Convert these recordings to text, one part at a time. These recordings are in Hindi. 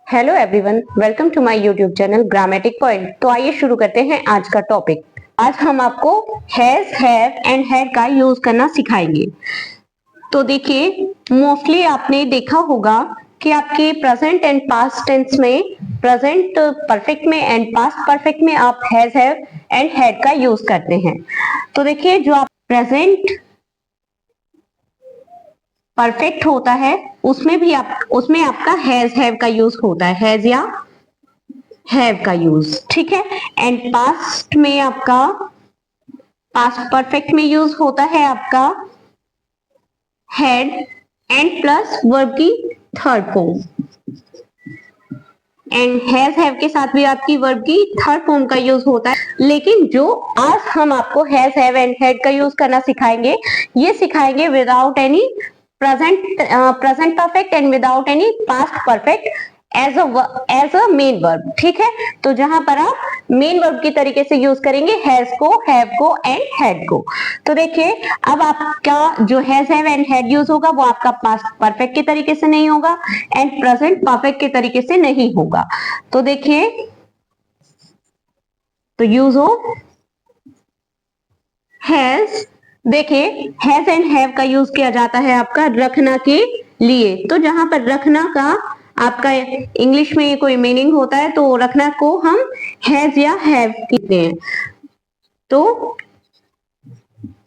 Hello everyone, welcome to my YouTube channel grammatic point. तो आइए शुरू करते हैं आज का टॉपिक। आज हम आपको हैज, हैव एंड हैड का यूज करना सिखाएंगे। तो देखिए, मोस्टली आपने देखा होगा कि आपके प्रेजेंट एंड पास्ट टेंस में, प्रेजेंट परफेक्ट में एंड पास्ट परफेक्ट में आप हैज, हैव एंड हैड का यूज करते हैं। तो देखिए, जो आप प्रेजेंट परफेक्ट होता है उसमें आपका हैज, हैव का यूज होता है, हैज या हैव का यूज, ठीक है। एंड पास्ट में आपका, पास्ट परफेक्ट में यूज होता है आपका हैड एंड प्लस वर्ब की third form. And has, have के साथ भी आपकी वर्ब की थर्ड फॉर्म का यूज होता है। लेकिन जो आज हम आपको हैज, हैव एंड हैड का यूज करना सिखाएंगे, ये सिखाएंगे without any present perfect and without any past perfect as a main verb, ठीक है। तो जहां पर आप मेन वर्ब की तरीके से यूज करेंगे हैज को, हैव को एंड हैड को। तो देखिए, अब आपका जो has, have and had use होगा वो आपका पास्ट परफेक्ट के तरीके से नहीं होगा एंड प्रेजेंट परफेक्ट के तरीके से नहीं होगा। तो देखिए, तो यूज हो हैज, देखिए हैज एंड हैव का यूज किया जाता है आपका रखना के लिए। तो जहां पर रखना का आपका इंग्लिश में कोई मीनिंग होता है तो रखना को हम हैज या हैव कहते हैं। तो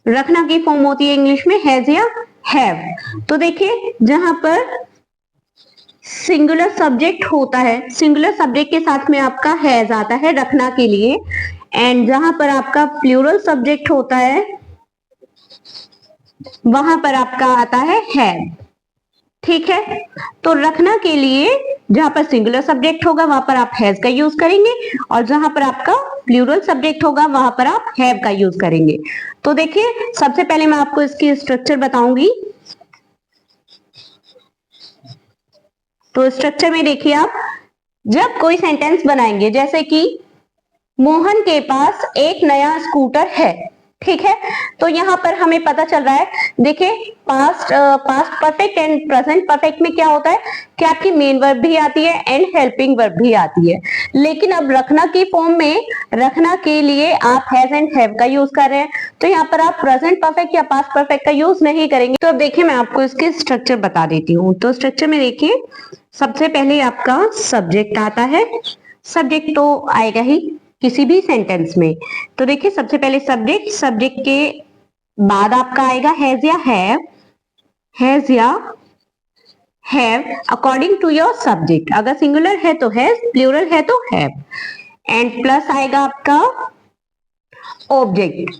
रखना की फॉर्म होती है इंग्लिश में हैज या हैव। तो देखिए, जहां पर सिंगुलर सब्जेक्ट होता है, सिंगुलर सब्जेक्ट के साथ में आपका हैज आता है रखना के लिए। एंड जहां पर आपका प्लूरल सब्जेक्ट होता है वहां पर आपका आता है हैव, ठीक है। तो रखना के लिए जहां पर सिंगुलर सब्जेक्ट होगा वहां पर आप हैज का यूज करेंगे और जहां पर आपका प्लूरल सब्जेक्ट होगा वहां पर आप हैव का यूज करेंगे। तो देखिए, सबसे पहले मैं आपको इसकी स्ट्रक्चर बताऊंगी। तो स्ट्रक्चर में देखिए, आप जब कोई सेंटेंस बनाएंगे जैसे कि मोहन के पास एक नया स्कूटर है, ठीक है। तो यहाँ पर हमें पता चल रहा है, देखिए past perfect and present perfect में क्या होता है कि आपकी मेन वर्ब भी आती है एंड हेल्पिंग वर्ब भी आती है। लेकिन अब रखना की फॉर्म में, रखना के लिए आप हैज एंड हैव का यूज कर रहे हैं, तो यहाँ पर आप प्रेजेंट परफेक्ट या पास्ट परफेक्ट का यूज नहीं करेंगे। तो अब देखिए, मैं आपको इसके स्ट्रक्चर बता देती हूँ। तो स्ट्रक्चर में देखिए, सबसे पहले आपका सब्जेक्ट आता है। सब्जेक्ट तो आएगा ही किसी भी सेंटेंस में। तो देखिए, सबसे पहले सब्जेक्ट, सब्जेक्ट के बाद आपका आएगा हैज या हैव, हैज या have according to your subject. अगर सिंगुलर है तो हैज, प्लूरल है तो हैव। एंड प्लस आएगा आपका ऑब्जेक्ट।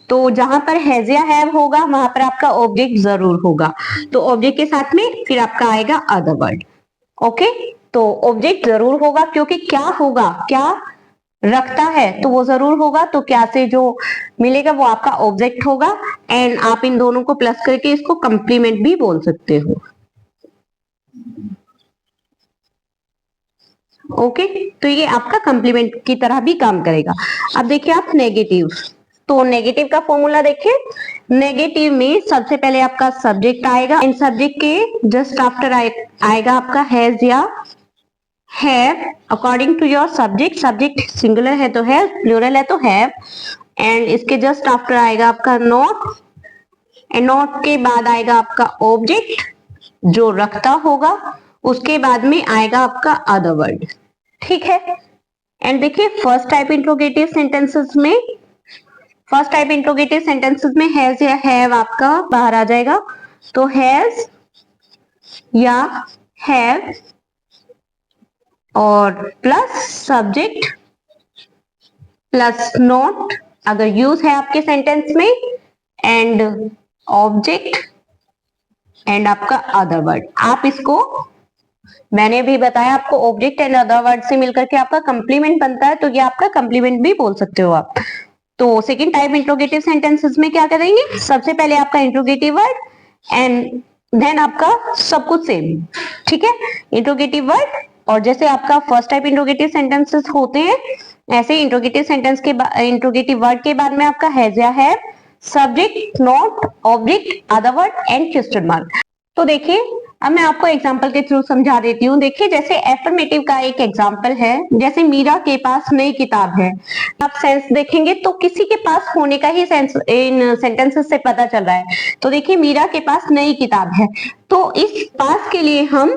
तो जहां पर हैज या हैव होगा वहां पर आपका ऑब्जेक्ट जरूर होगा। तो ऑब्जेक्ट के साथ में फिर आपका आएगा अदर वर्ड, ओके। तो ऑब्जेक्ट जरूर होगा क्योंकि क्या होगा, क्या रखता है तो वो जरूर होगा। तो क्या से जो मिलेगा वो आपका ऑब्जेक्ट होगा। एंड आप इन दोनों को प्लस करके इसको कंप्लीमेंट भी बोल सकते हो, ओके। तो ये आपका कंप्लीमेंट की तरह भी काम करेगा। अब देखिए आप नेगेटिव, तो नेगेटिव का फॉर्मूला देखिए। नेगेटिव में सबसे पहले आपका सब्जेक्ट आएगा एंड सब्जेक्ट के जस्ट आफ्टर आएगा आपका हैज या have according to your subject. Subject singular है तो हैव, प्लूरल है तो हैव। एंड इसके जस्ट आफ्टर आएगा आपका नॉट, एंड नॉट के बाद आएगा आपका ऑब्जेक्ट जो रखता होगा, उसके बाद में आएगा आपका अदर वर्ड, ठीक है। एंड देखिए, फर्स्ट टाइप इंट्रोगेटिव सेंटेंसेस में, फर्स्ट टाइप इंट्रोगेटिव सेंटेंसेस में हैज या हैव आपका बाहर आ जाएगा। तो हैज या हैव और प्लस सब्जेक्ट प्लस नॉट अगर यूज है आपके सेंटेंस में, एंड ऑब्जेक्ट एंड आपका अदर वर्ड। आप इसको, मैंने भी बताया आपको, ऑब्जेक्ट एंड अदर वर्ड से मिलकर के आपका कंप्लीमेंट बनता है, तो ये आपका कंप्लीमेंट भी बोल सकते हो आप। तो सेकंड टाइप इंट्रोगेटिव सेंटेंसेस में क्या करेंगे, सबसे पहले आपका इंट्रोगेटिव वर्ड एंड देन आपका सब कुछ सेम, ठीक है। इंट्रोगेटिव वर्ड, और जैसे आपका फर्स्ट टाइप इंट्रोगेटिव सेंटेंसेस होते हैं ऐसे इंट्रोगेटिव सेंटेंस के इंट्रोगेटिव वर्ड के बाद में आपका हैज या have, subject, not, object, other word and question mark. तो देखिए, अब मैं आपको एग्जाम्पल के थ्रू समझा देती हूँ। देखिए जैसे एफर्मेटिव का एक एग्जाम्पल है, जैसे मीरा के पास नई किताब है। आप सेंस देखेंगे तो किसी के पास होने का ही सेंस इन सेंटेंसेस से पता चल रहा है। तो देखिए मीरा के पास नई किताब है, तो इस पास के लिए हम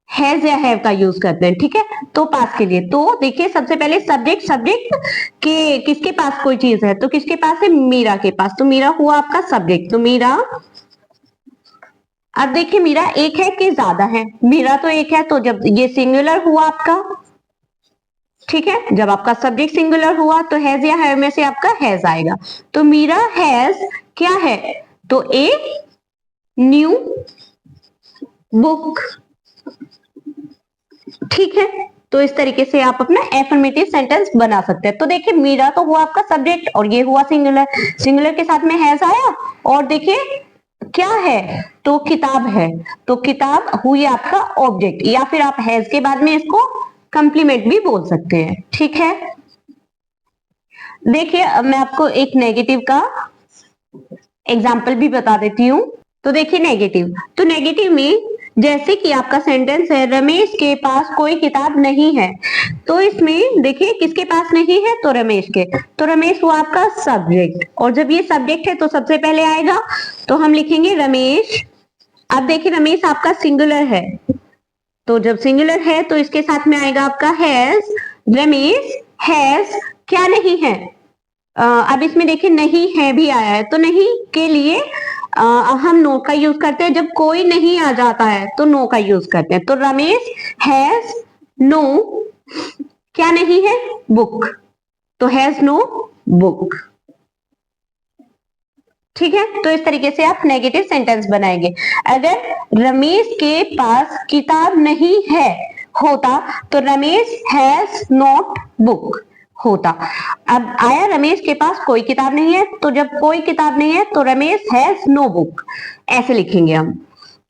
हैज या हैव का यूज करते हैं, ठीक है। तो पास के लिए तो देखिए सबसे पहले सब्जेक्ट के किसके पास कोई चीज है, तो किसके पास है, मीरा के पास। तो मीरा हुआ आपका सब्जेक्ट, तो मीरा। अब देखिए मीरा एक है कि ज्यादा है, मीरा तो एक है, तो जब ये सिंगुलर हुआ आपका, ठीक है, जब आपका सब्जेक्ट सिंगुलर हुआ तो हैज या हैव में से आपका हैज आएगा। तो मीरा हैज क्या है, तो ए न्यू बुक, ठीक है। तो इस तरीके से आप अपना एफर्मेटिव सेंटेंस बना सकते हैं। तो देखिए मीरा तो हुआ आपका सब्जेक्ट और ये हुआ सिंगुलर, सिंगुलर के साथ में हैज आया, और देखिए क्या है, तो किताब है, तो किताब हुई आपका ऑब्जेक्ट, या फिर आप हैज के बाद में इसको कंप्लीमेंट भी बोल सकते हैं, ठीक है। देखिए अब मैं आपको एक नेगेटिव का एग्जाम्पल भी बता देती हूँ। तो देखिए नेगेटिव, तो नेगेटिव में जैसे कि आपका सेंटेंस है रमेश के पास कोई किताब नहीं है, तो इसमें देखिए किसके पास नहीं है, तो रमेश के। तो रमेश हुआ आपका सब्जेक्ट, और जब ये सब्जेक्ट है तो सबसे पहले आएगा, तो हम लिखेंगे रमेश। अब देखिए रमेश आपका सिंगुलर है, तो जब सिंगुलर है तो इसके साथ में आएगा आपका हैज। रमेश हैज क्या नहीं है, अब इसमें देखिए नहीं है भी आया है, तो नहीं के लिए हम नो का यूज करते हैं। जब कोई नहीं आ जाता है तो नो का यूज करते हैं। तो रमेश हैज नो क्या नहीं है, बुक, तो हैज नो बुक, ठीक है। तो इस तरीके से आप नेगेटिव सेंटेंस बनाएंगे। अगर रमेश के पास किताब नहीं है होता, तो रमेश हैज नॉट बुक होता। अब आया रमेश के पास कोई किताब नहीं है, तो जब कोई किताब नहीं है तो रमेश हैज नो बुक, ऐसे लिखेंगे हम।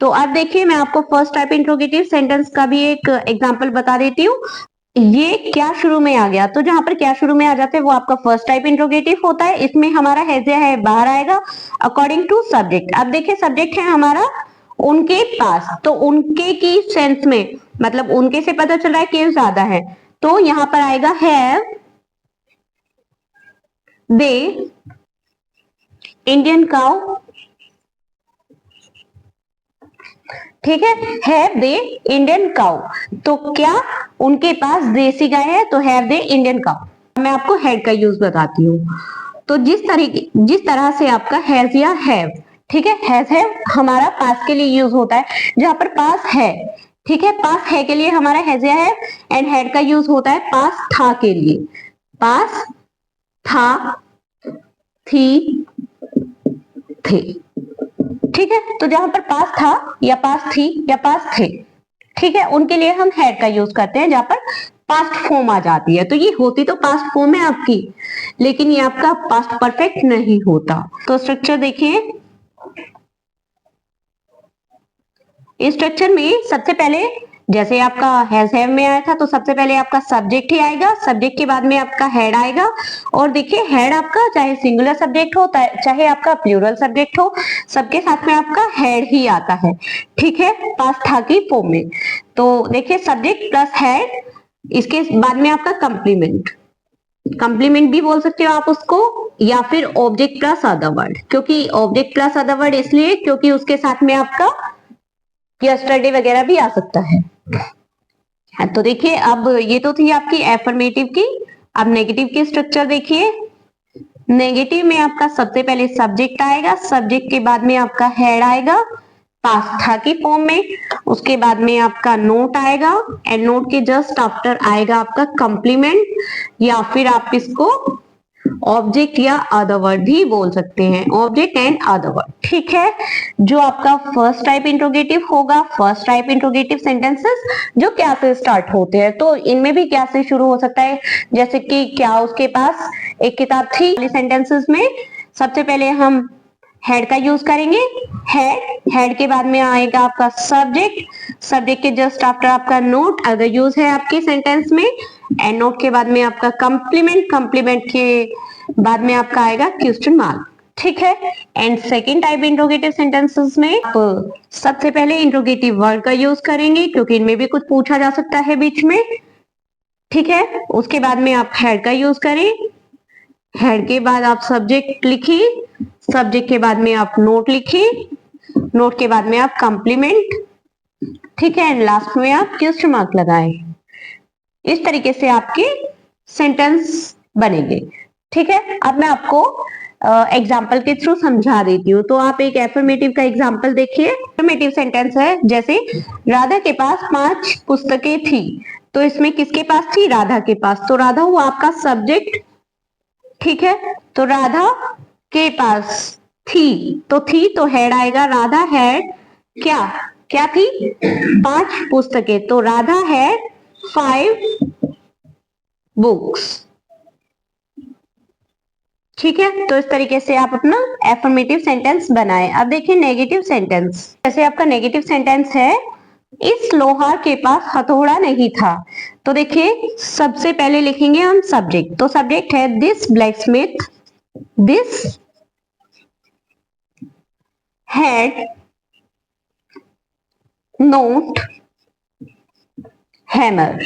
तो अब देखिए मैं आपको फर्स्ट टाइप इंट्रोगेटिव सेंटेंस का भी एक एग्जांपल बता देती हूँ। ये क्या शुरू में आ गया, तो जहां पर क्या शुरू में आ जाते हैं वो आपका फर्स्ट टाइप इंट्रोगेटिव होता है। इसमें हमारा हैज या है बाहर आएगा अकॉर्डिंग टू सब्जेक्ट। अब देखिए सब्जेक्ट है हमारा उनके पास, तो उनके की सेंस में मतलब उनके से पता चल रहा है कि ज्यादा है, तो यहां पर आएगा हैव दे इंडियन काउ, ठीक है, हैव दे इंडियन काउ। तो क्या उनके पास देसी गाय है, तो हैव दे इंडियन काउ। मैं आपको हैड का यूज बताती हूँ। तो जिस तरह से आपका हैज या हैव, ठीक है, हैज हैव हमारा पास के लिए यूज होता है, जहां पर पास है, ठीक है, पास है के लिए हमारा हैज या हैव, एंड हैड का यूज होता है पास था के लिए। पास था, थी, थे, ठीक है। तो जहां पर पास था या पास थी या पास थे, ठीक है, उनके लिए हम हैड का यूज करते हैं, जहां पर पास्ट फॉर्म आ जाती है। तो ये होती तो पास्ट फॉर्म है आपकी, लेकिन ये आपका पास्ट परफेक्ट नहीं होता। तो स्ट्रक्चर देखिए, इस स्ट्रक्चर में सबसे पहले जैसे आपका हैज हैव में आया था, तो सबसे पहले आपका सब्जेक्ट ही आएगा, सब्जेक्ट के बाद में आपका हेड आएगा। और देखिए हेड आपका चाहे सिंगुलर सब्जेक्ट हो चाहे आपका प्लूरल सब्जेक्ट हो, सबके साथ में आपका हेड ही आता है, ठीक है, पास्ट था की फॉर्म में। तो देखिए सब्जेक्ट प्लस हेड, इसके बाद में आपका कंप्लीमेंट, कंप्लीमेंट भी बोल सकते हो आप उसको, या फिर ऑब्जेक्ट प्लस अदर वर्ड। क्योंकि ऑब्जेक्ट प्लस अदर वर्ड इसलिए क्योंकि उसके साथ में आपका यस्टरडे वगैरह भी आ सकता है। तो देखिए अब ये तो थी आपकी एफर्मेटिव की। अब नेगेटिव की स्ट्रक्चर देखिए। नेगेटिव में आपका सबसे पहले सब्जेक्ट आएगा, सब्जेक्ट के बाद में आपका हेड आएगा पास्ट था की फॉर्म में, उसके बाद में आपका नोट आएगा, एंड नोट के जस्ट आफ्टर आएगा आपका कंप्लीमेंट, या फिर आप इसको ऑब्जेक्ट या अदर वर्ड भी बोल सकते हैं, ऑब्जेक्ट एंड अदर वर्ड, ठीक है। जो आपका फर्स्ट टाइप इंट्रोगेटिव होगा, फर्स्ट टाइप इंट्रोगेटिव सेंटेंसेस जो क्या से स्टार्ट होते हैं, तो इनमें भी क्या से शुरू हो सकता है, जैसे कि क्या उसके पास एक किताब थी। सेंटेंसेस में सबसे पहले हम हेड का यूज करेंगे, हेड के बाद में आएगा आपका सब्जेक्ट, सब्जेक्ट के जस्ट आफ्टर आपका नोट अगर यूज है आपके सेंटेंस में, एंड नोट के बाद में आपका कंप्लीमेंट, कंप्लीमेंट के बाद में आपका आएगा क्वेश्चन मार्क, ठीक है। And second type interrogative sentences में आप सबसे पहले इंट्रोगेटिव वर्ड का यूज करेंगे क्योंकि इनमें भी कुछ पूछा जा सकता है बीच में, ठीक है। उसके बाद में आप हैड का यूज करें, हैड के बाद आप सब्जेक्ट लिखिए, सब्जेक्ट के बाद में आप नोट लिखिए, नोट के बाद में आप कॉम्प्लीमेंट, ठीक है। एंड लास्ट में आप क्वेश्चन मार्क लगाएं। इस तरीके से आपके सेंटेंस बनेंगे, ठीक है। अब मैं आपको एग्जाम्पल के थ्रू समझा देती हूँ। तो आप एक एफर्मेटिव का एग्जाम्पल देखिए। एफर्मेटिव सेंटेंस है जैसे राधा के पास 5 पुस्तकें थी। तो इसमें किसके पास थी? राधा के पास। तो राधा हुआ आपका सब्जेक्ट, ठीक है। तो राधा के पास थी, तो हेड आएगा। राधा हैड क्या क्या थी? 5 पुस्तकें। तो राधा हैड 5 बुक्स, ठीक है। तो इस तरीके से आप अपना एफर्मेटिव सेंटेंस बनाएं। अब देखिए नेगेटिव सेंटेंस। जैसे आपका नेगेटिव सेंटेंस है, इस लोहार के पास हथौड़ा नहीं था। तो देखिए सबसे पहले लिखेंगे हम सब्जेक्ट। तो सब्जेक्ट है this blacksmith, this had note hammer,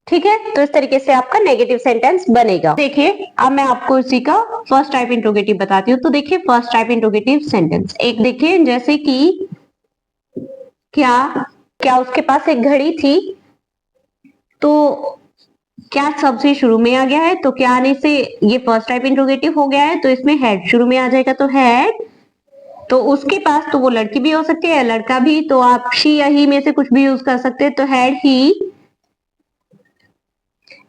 ठीक है। तो इस तरीके से आपका नेगेटिव सेंटेंस बनेगा। देखिए अब मैं आपको इसी का फर्स्ट टाइप इंट्रोगेटिव बताती हूँ। तो देखिए फर्स्ट टाइप इंट्रोगेटिव सेंटेंस एक देखिए, जैसे कि क्या क्या उसके पास एक घड़ी थी। तो क्या सबसे शुरू में आ गया है, तो क्या आने से ये फर्स्ट टाइप इंट्रोगेटिव हो गया है। तो इसमें हैड शुरू में आ जाएगा। तो हैड, तो उसके पास, तो वो लड़की भी हो सकती है, लड़का भी। तो आप शी या ही में से कुछ भी यूज कर सकते हैं। तो हैड ही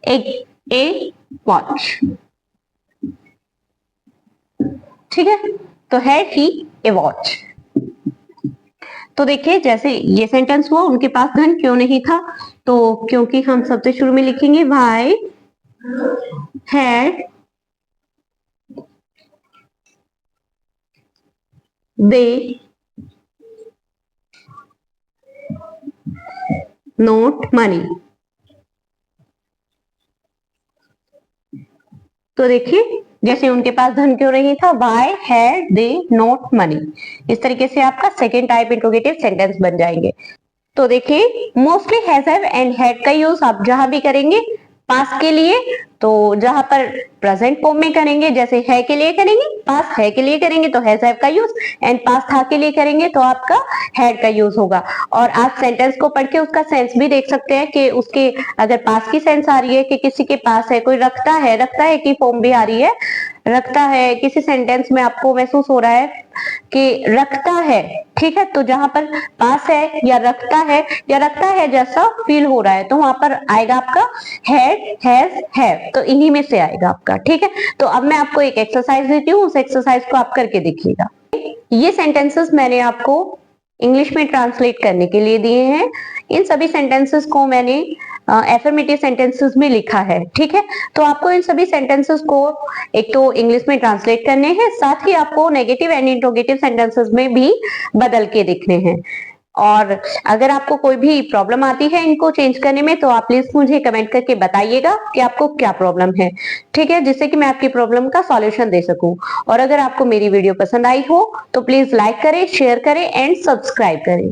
ए वॉच, ठीक है। तो हैड ही ए वॉच। तो देखिए जैसे ये सेंटेंस हुआ, उनके पास धन क्यों नहीं था। तो क्योंकि हम सबसे शुरू में लिखेंगे why had they not money. तो देखिए जैसे उनके पास धन क्यों नहीं था, why had they not money. इस तरीके से आपका सेकेंड टाइप इंट्रोगेटिव सेंटेंस बन जाएंगे। तो देखिए mostly has have and had का यूज आप जहां भी करेंगे पास के लिए, तो जहां पर प्रेजेंट फॉर्म में करेंगे, जैसे है के लिए करेंगे, पास है के लिए करेंगे तो हैज हैव का यूज, एंड पास था के लिए करेंगे तो आपका हैड का यूज होगा। और आप सेंटेंस को पढ़ के उसका सेंस भी देख सकते हैं कि उसके अगर पास की सेंस आ रही है कि किसी के पास है, कोई रखता है की फॉर्म भी आ रही है, रखता है, किसी सेंटेंस में आपको महसूस हो रहा है कि रखता है, ठीक है। तो जहां पर पास है या रखता है जैसा फील हो रहा है, तो वहां पर आएगा आपका हैड, हैज, हैव। तो इन्हीं में से आएगा आपका, ठीक है। तो अब मैं आपको एक एक्सरसाइज देती हूँ, उस एक्सरसाइज को आप करके देखिएगा। ये सेंटेंसेस मैंने आपको इंग्लिश में ट्रांसलेट करने के लिए दिए हैं। इन सभी सेंटेंसेस को मैंने एफर्मेटिव सेंटेंसेस में लिखा है, ठीक है। तो आपको इन सभी सेंटेंसेस को एक तो इंग्लिश में ट्रांसलेट करने हैं, साथ ही आपको नेगेटिव एंड इंट्रोगेटिव सेंटेंसेस में भी बदल के लिखने हैं। और अगर आपको कोई भी प्रॉब्लम आती है इनको चेंज करने में, तो आप प्लीज मुझे कमेंट करके बताइएगा कि आपको क्या प्रॉब्लम है, ठीक है, जिससे कि मैं आपकी प्रॉब्लम का सॉल्यूशन दे सकूं। और अगर आपको मेरी वीडियो पसंद आई हो तो प्लीज लाइक करें, शेयर करें एंड सब्सक्राइब करें।